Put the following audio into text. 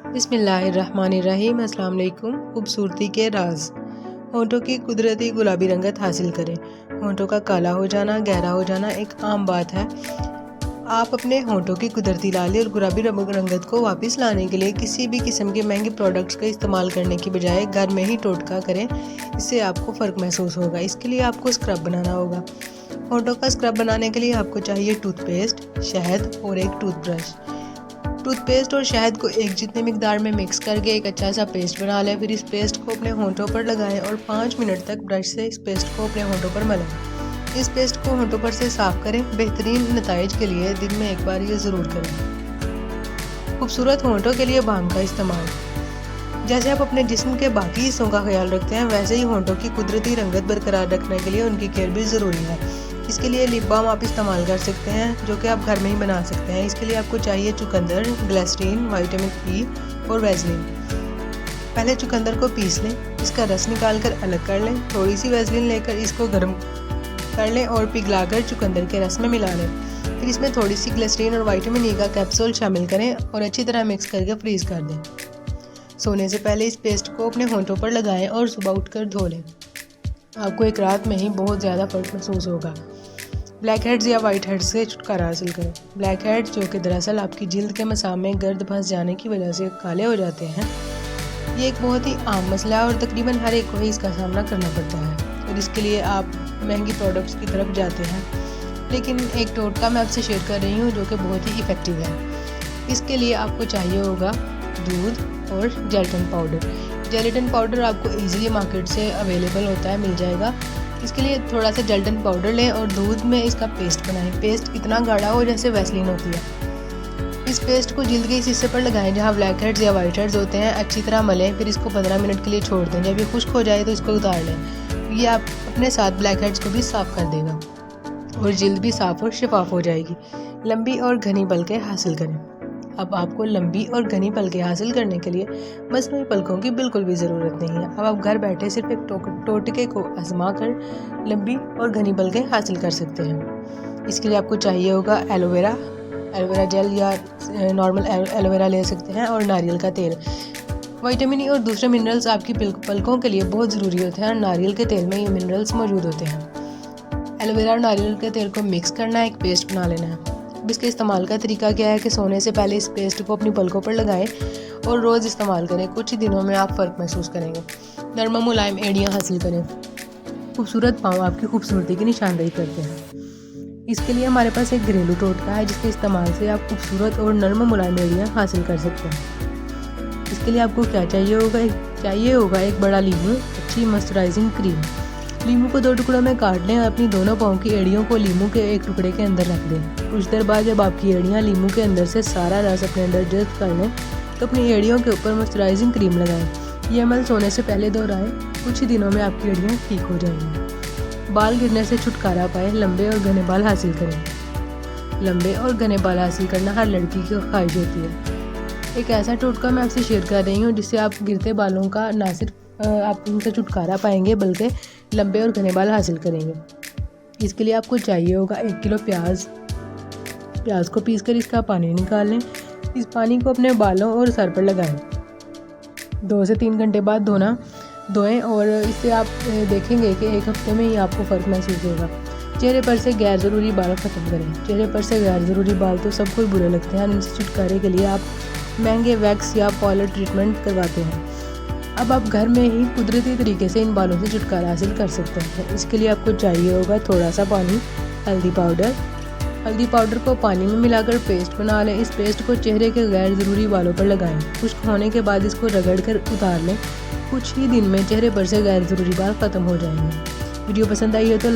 बिस्मिल्लाहिर्रहमानिर्रहीम। अस्सलाम वालेकुम। खूबसूरती के राज। होंठों की कुदरती गुलाबी रंगत हासिल करें। होंठों का काला हो जाना, गहरा हो जाना एक आम बात है। आप अपने होंठों की कुदरती लाली और गुलाबी रंगत को वापस लाने के लिए किसी भी किस्म के महंगे प्रोडक्ट्स का इस्तेमाल करने की बजाय घर में ही टोटका करें। इससे आपको फ़र्क महसूस होगा। इसके लिए आपको स्क्रब बनाना होगा। होंठों का स्क्रब बनाने के लिए आपको चाहिए टूथपेस्ट, शहद और एक टूथब्रश। टूथपेस्ट और शहद को एक जितने मिकदार में मिक्स करके एक अच्छा सा पेस्ट बना लें। फिर इस पेस्ट को अपने होंठों पर लगाएं और 5 मिनट तक ब्रश से इस पेस्ट को अपने होंठों पर मलें। इस पेस्ट को होंठों पर से साफ करें। बेहतरीन नताइज के लिए दिन में एक बार ये ज़रूर करें। खूबसूरत होंठों के लिए बाम का इस्तेमाल। जैसे आप अपने जिस्म के बाकी हिस्सों का ख्याल रखते हैं, वैसे ही होंठों की कुदरती रंगत बरकरार रखने के लिए उनकी केयर भी ज़रूरी है। इसके लिए लिप बाम आप इस्तेमाल कर सकते हैं, जो कि आप घर में ही बना सकते हैं। इसके लिए आपको चाहिए चुकंदर, ग्लिसरीन, विटामिन ई और वैसलीन। पहले चुकंदर को पीस लें, इसका रस निकाल कर अलग कर लें। थोड़ी सी वैसलीन लेकर इसको गर्म कर लें और पिघलाकर चुकंदर के रस में मिला लें। फिर इसमें थोड़ी सी ग्लिसरीन और विटामिन ई का कैप्सूल शामिल करें और अच्छी तरह मिक्स करके फ्रीज कर दें। सोने से पहले इस पेस्ट को अपने होंठों पर लगाएं और सुबह उठकर धो लें। आपको एक रात में ही बहुत ज़्यादा फ़र्क महसूस होगा। ब्लैक हेड्स या वाइट हेड्स से छुटकारा हासिल करें। ब्लैक हेड्स, जो कि दरअसल आपकी जिल्द के मसाम में गर्द फंस जाने की वजह से काले हो जाते हैं, ये एक बहुत ही आम मसला है और तकरीबन हर एक को ही इसका सामना करना पड़ता है। और इसके लिए आप महंगी प्रोडक्ट्स की तरफ जाते हैं, लेकिन एक टोटका मैं आपसे शेयर कर रही हूँ जो कि बहुत ही इफ़ेक्टिव है। इसके लिए आपको चाहिए होगा दूध और जेलेटिन पाउडर। जेलेटिन पाउडर आपको इजीली मार्केट से अवेलेबल होता है, मिल जाएगा। इसके लिए थोड़ा सा जेलेटिन पाउडर लें और दूध में इसका पेस्ट बनाएं। पेस्ट इतना गाढ़ा हो जैसे वैसलीन होती है। इस पेस्ट को जिल्द के इस हिस्से पर लगाएं जहां ब्लैक हेड्स या वाइट हेड्स होते हैं। अच्छी तरह मलें, फिर इसको 15 मिनट के लिए छोड़ दें। जब ये खुश्क हो जाए तो इसको उतार लें। ये आप अपने साथ ब्लैक हेड्स को भी साफ़ कर देगा और जिल्द भी साफ़ और शफाफ हो जाएगी। लंबी और घनी पलकें हासिल करें। अब आपको लंबी और घनी पलकें हासिल करने के लिए मसनूई पलकों की बिल्कुल भी ज़रूरत नहीं है। अब आप घर बैठे सिर्फ एक टोटके को आजमा कर लंबी और घनी पलकें हासिल कर सकते हैं। इसके लिए आपको चाहिए होगा एलोवेरा जेल या नॉर्मल एलोवेरा ले सकते हैं और नारियल का तेल। विटामिन ई और दूसरे मिनरल्स आपकी पलकों के लिए बहुत ज़रूरी होते हैं और नारियल के तेल में ये मिनरल्स मौजूद होते हैं। एलोवेरा और नारियल के तेल को मिक्स करना है, एक पेस्ट बना लेना है। इसके इस्तेमाल का तरीका क्या है कि सोने से पहले इस पेस्ट को अपनी पलकों पर लगाएं और रोज़ इस्तेमाल करें। कुछ ही दिनों में आप फ़र्क महसूस करेंगे। नरम मुलायम एड़ियाँ हासिल करें। खूबसूरत पाँव आपकी खूबसूरती की निशानदेही करते हैं। इसके लिए हमारे पास एक घरेलू टोटका है जिसके इस्तेमाल से आप खूबसूरत और नरम मुलायम एड़ियाँ हासिल कर सकते हैं। इसके लिए आपको क्या चाहिए होगा एक बड़ा लीमू, अच्छी मॉइस्चराइजिंग क्रीम। लीमू को 2 टुकड़ों में काट लें और अपनी दोनों पाँव की एड़ियों को लीमू के एक टुकड़े के अंदर रख दें। कुछ देर बाद जब आपकी एड़ियाँ लीमू के अंदर से सारा रस अपने अंदर जज़्ब कर लें तो अपनी एड़ियों के ऊपर मॉइस्चराइजिंग क्रीम लगाएं। ये अमल सोने से पहले दोहराएं। कुछ ही दिनों में आपकी एड़ियाँ ठीक हो जाएंगी। बाल गिरने से छुटकारा पाएं। लंबे और घने बाल हासिल करें। लंबे और घने बाल हासिल करना हर लड़की की ख्वाहिश होती है। एक ऐसा टोटका मैं आपसे शेयर कर रही हूँ जिससे आप गिरते बालों का ना सिर्फ आप उनसे छुटकारा पाएंगे बल्कि लंबे और घने बाल हासिल करेंगे। इसके लिए आपको चाहिए होगा 1 किलो प्याज को पीसकर इसका पानी निकाल लें। इस पानी को अपने बालों और सर पर लगाएं। 2 से 3 घंटे बाद धोएं और इससे आप देखेंगे कि 1 हफ्ते में ही आपको फ़र्क महसूस होगा। चेहरे पर से गैर ज़रूरी बाल ख़त्म करें। चेहरे पर से गैर ज़रूरी बाल तो सबको बुरे लगते हैं। इनसे छुटकारे के लिए आप महंगे वैक्स या पाउडर ट्रीटमेंट करवाते हैं। अब आप घर में ही कुदरती तरीके से इन बालों से छुटकारा हासिल कर सकते हैं। इसके लिए आपको चाहिए होगा थोड़ा सा पानी, हल्दी पाउडर को पानी में मिलाकर पेस्ट बना लें। इस पेस्ट को चेहरे के गैर ज़रूरी बालों पर लगाएं। खुश्क होने के बाद इसको रगड़ कर उतार लें। कुछ ही दिन में चेहरे पर से गैर ज़रूरी बाल ख़त्म हो जाएंगे। वीडियो पसंद आई है तो